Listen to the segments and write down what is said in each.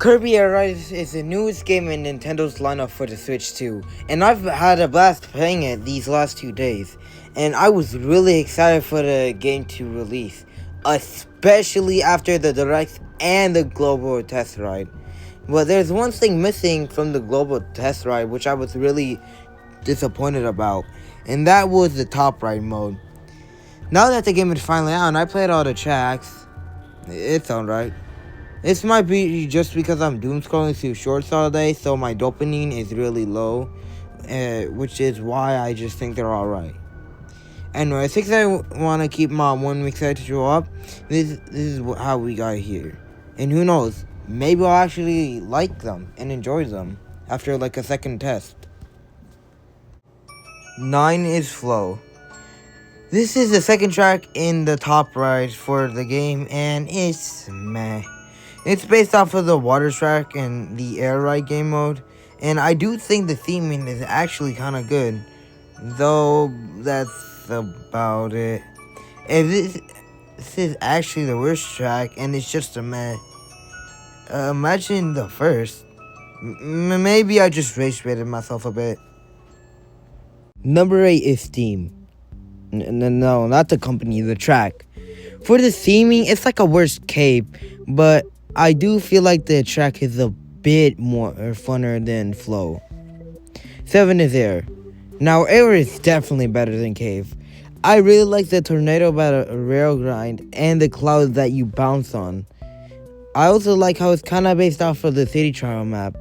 Kirby Air Ride is the newest game in Nintendo's lineup for the Switch 2, and I've had a blast playing it these last 2 days, and I was really excited for the game to release, especially after the Direct and the Global Test Ride. But there's one thing missing from the Global Test Ride which I was really disappointed about, and that was the Top Ride mode. Now that the game is finally out and I played all the tracks, it's alright. This might be just because I'm doom scrolling through shorts all day, so my dopamine is really low, which is why I just think they're alright. Anyway, since I want to keep my 1 week schedule up, this is how we got here. And who knows, maybe I'll actually like them and enjoy them after like a second test. 9 is Flow. This is the second track in the Top Ride for the game, and it's meh. It's based off of the Water track and the Air Ride game mode, and I do think the theming is actually kind of good, though that's about it. And this is actually the worst track, and it's just a meh. Imagine the first. Maybe I just rage-baited myself a bit. Number 8 is Steam. No, not the company, the track. For the theming, it's like a worst cape, but I do feel like the track is a bit more funner than Flow. 7 is Air. Now, Air is definitely better than Cave. I really like the tornado battle rail grind and the clouds that you bounce on. I also like how it's kind of based off of the City Trial map,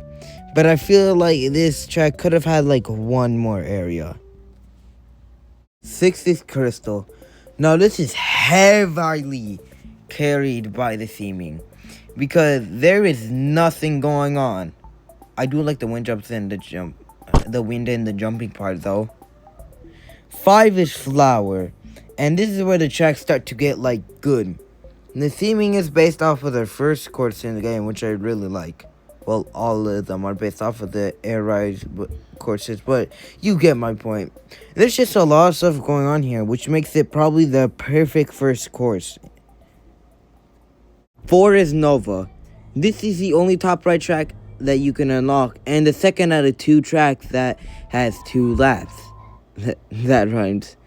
but I feel like this track could have had like one more area. 6 is Crystal. Now, this is heavily carried by the theming, because there is nothing going on. I do like the wind jumps and the wind and the jumping part though. 5 is Flower, and this is where the tracks start to get like good. The theming is based off of the first course in the game, which I really like. Well, all of them are based off of the Air Ride courses, but you get my point. There's just a lot of stuff going on here, which makes it probably the perfect first course. 4 is Nova. This is the only Top Ride track that you can unlock, and the second out of 2 tracks that has 2 laps. That rhymes.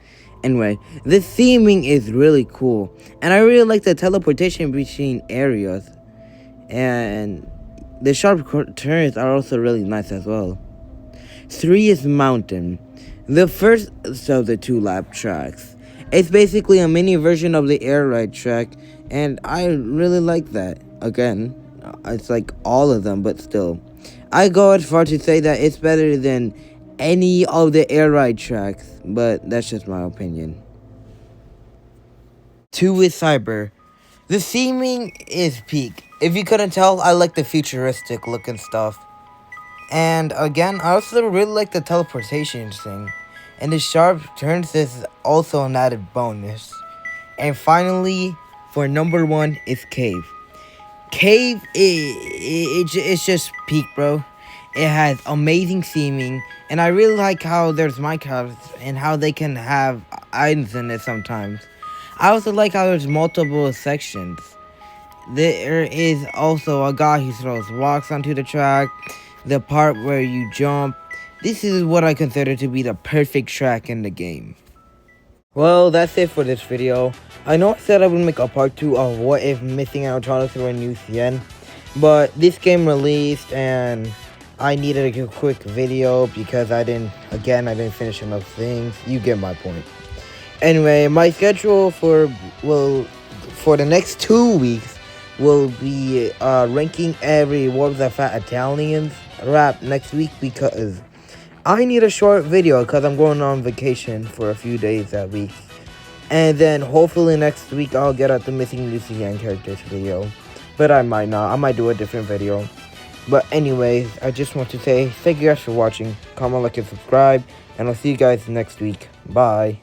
Anyway, the theming is really cool, and I really like the teleportation between areas, and the sharp turns are also really nice as well. 3 is Mountain. The first of the 2 lap tracks. It's basically a mini version of the Air Ride track, and I really like that. Again, it's like all of them, but still. I go as far to say that it's better than any of the Air Ride tracks, but that's just my opinion. 2 is Cyber. The theming is peak. If you couldn't tell, I like the futuristic look and stuff. And again, I also really like the teleportation thing. And the sharp turns is also an added bonus. And finally, for number 1 is Cave. Cave, it's just peak, bro. It has amazing theming, and I really like how there's Minecraft and how they can have items in it sometimes. I also like how there's multiple sections. There is also a guy who throws rocks onto the track, the part where you jump. This is what I consider to be the perfect track in the game. Well, that's it for this video. I know I said I would make a part 2 of what if missing out through a new CN, but this game released and I needed a quick video because I didn't finish enough things. You get my point. Anyway, my schedule for the next 2 weeks will be ranking every What Was That Fat Italians rap next week, because I need a short video because I'm going on vacation for a few days that week. And then hopefully next week I'll get out the Missing Lucy Ann characters video. But I might not. I might do a different video. But anyways, I just want to say thank you guys for watching. Comment, like, and subscribe. And I'll see you guys next week. Bye.